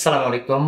আসসালামু আলাইকুম।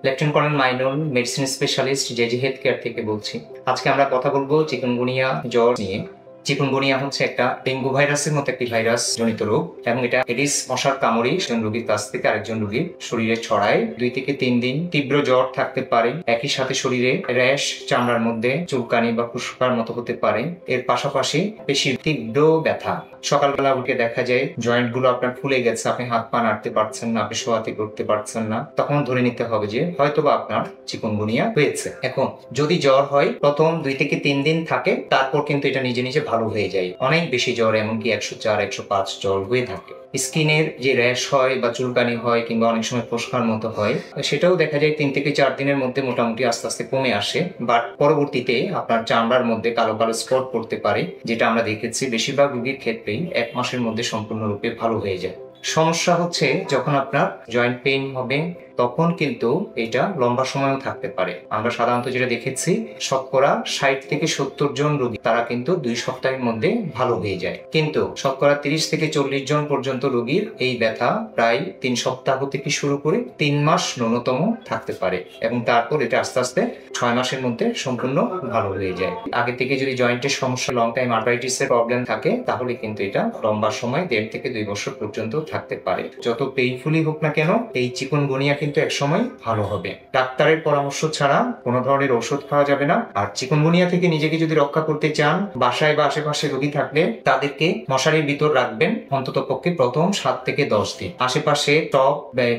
Lieutenant colonel Mainul, medicine specialist, JG health care থেকে বলছি। আজকে আমরা কথা বলবো চিকুনগুনিয়া জ্বর নিয়ে। চিকুনগুনিয়া হচ্ছে একটা ডেঙ্গু ভাইরাসের মতো একটি ভাইরাস জনিত রোগ এবং এটা এডিস মশার কামড়ে একজন রোগীর কাছ থেকে আরেকজন রোগীর শরীরে ছড়ায়। 2 থেকে 3 দিন তীব্র জ্বর থাকতে পারে, একই সাথে শরীরে র্যাশ, চামড়ার মধ্যে চুলকানি বা ফুসকার মতো হতে পারে। এর পাশাপাশি বেশি তীব্র ব্যথা। সকালবেলা উঠে দেখা যায় জয়েন্ট গুলো আপনার ফুলে গেছে, আপনি হাত পা নাড়তে পারছেন না, আপনি শোয়াতে করতে পারছেন না, তখন ধরে নিতে হবে যে হয়তোবা আপনার চিকুনগুনিয়া হয়েছে। এখন যদি জ্বর হয় প্রথম 2 থেকে 3 দিন থাকে, তারপর কিন্তু এটা নিজে নিজে ভালো হয়ে যায়। অনেক বেশি জ্বর, এমনকি 104, 105 জ্বর হয়ে থাকে। স্কিনের যে র্যাশ হয় বা চুলকানি হয় কিংবা অনেক সময় ফোস্কার মতো হয়, সেটাও দেখা যায় 3 থেকে 4 দিনের মধ্যে মোটামুটি আস্তে আস্তে কমে আসে। বাট পরবর্তীতে আপনার চামড়ার মধ্যে কালো কালো স্পট পড়তে পারে, যেটা আমরা দেখেছি বেশিরভাগ রোগীর ক্ষেত্রেই 1 মাসের মধ্যে সম্পূর্ণরূপে ভালো হয়ে যায়। সমস্যা হচ্ছে যখন আপনার জয়েন্ট পেইন হবে, তখন কিন্তু এটা লম্বা সময়ও থাকতে পারে। আমরা সাধারণত যেটা দেখেছি, শতকরা 60 থেকে 70 জন রোগী তারা কিন্তু 2 সপ্তাহের মধ্যে ভালো হয়ে যায়, কিন্তু শতকরা 30 থেকে 40 জন পর্যন্ত রোগীর এই ব্যথা প্রায় 3 সপ্তাহ থেকে শুরু করে 3 মাস ন্যূনতম থাকতে পারে এবং তারপর এটা আস্তে আস্তে 6 মাসের মধ্যে সম্পূর্ণ ভালো হয়ে যায়। আগে থেকে যদি জয়েন্টের সমস্যা, লং টাইম আর্থ্রাইটিসের প্রবলেম থাকে, তাহলে কিন্তু এটা লম্বা সময় 1.5 থেকে 2 বছর পর্যন্ত থাকতে পারে। যত পেইনফুলি হোক না কেন, এই চিকুনগুনিয়া কিন্তু একসময় ভালো হবে। ডাক্তারের পরামর্শ ছাড়া কোনো ধরনের ঔষধ খাওয়া যাবে না। আর চিকুনগুনিয়া থেকে নিজেকে যদি রক্ষা করতে চান, বাসায় বা আশেপাশে রোগী থাকলে তাদেরকে মশারির ভিতর রাখবেন অন্তত পক্ষে প্রথম 7 থেকে 10 দিন। আশেপাশে টব,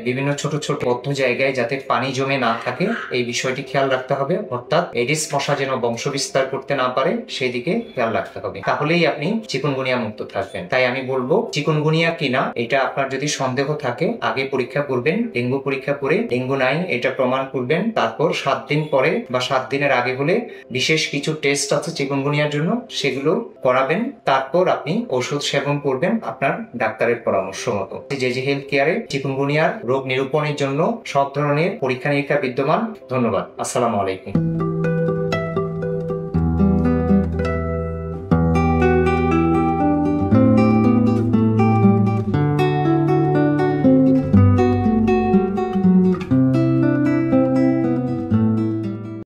বিভিন্ন ছোট ছোট বদ্ধ জায়গায় যাতে পানি জমে না থাকে, এই বিষয়টি খেয়াল রাখতে হবে। অর্থাৎ এডিস মশা যেন বংশ বিস্তার করতে না পারে, সেই দিকে খেয়াল রাখতে হবে। তাহলেই আপনি চিকুনগুনিয়া মুক্ত থাকবেন। তাই আমি বলবো, চিকুনগুনিয়া কিনা এটা আপনার যদি সন্দেহ থাকে, আগে পরীক্ষা করবেন। ডেঙ্গু পরীক্ষা করে ডেঙ্গু নাই এটা প্রমাণ করবেন। তারপর 7 দিন পরে বা 7 দিনের আগে হলে বিশেষ কিছু টেস্ট আছে চিকুনগুনিয়ার জন্য, সেগুলো করাবেন। তারপর আপনি ওষুধ সেবন করবেন আপনার ডাক্তারের পরামর্শ মতো। জেজি হেলথ কেয়ারে চিকুনগুনিয়ার রোগ নিরূপণের জন্য সব ধরনের পরীক্ষা নিরীক্ষা বিদ্যমান। ধন্যবাদ। আসসালামু আলাইকুম।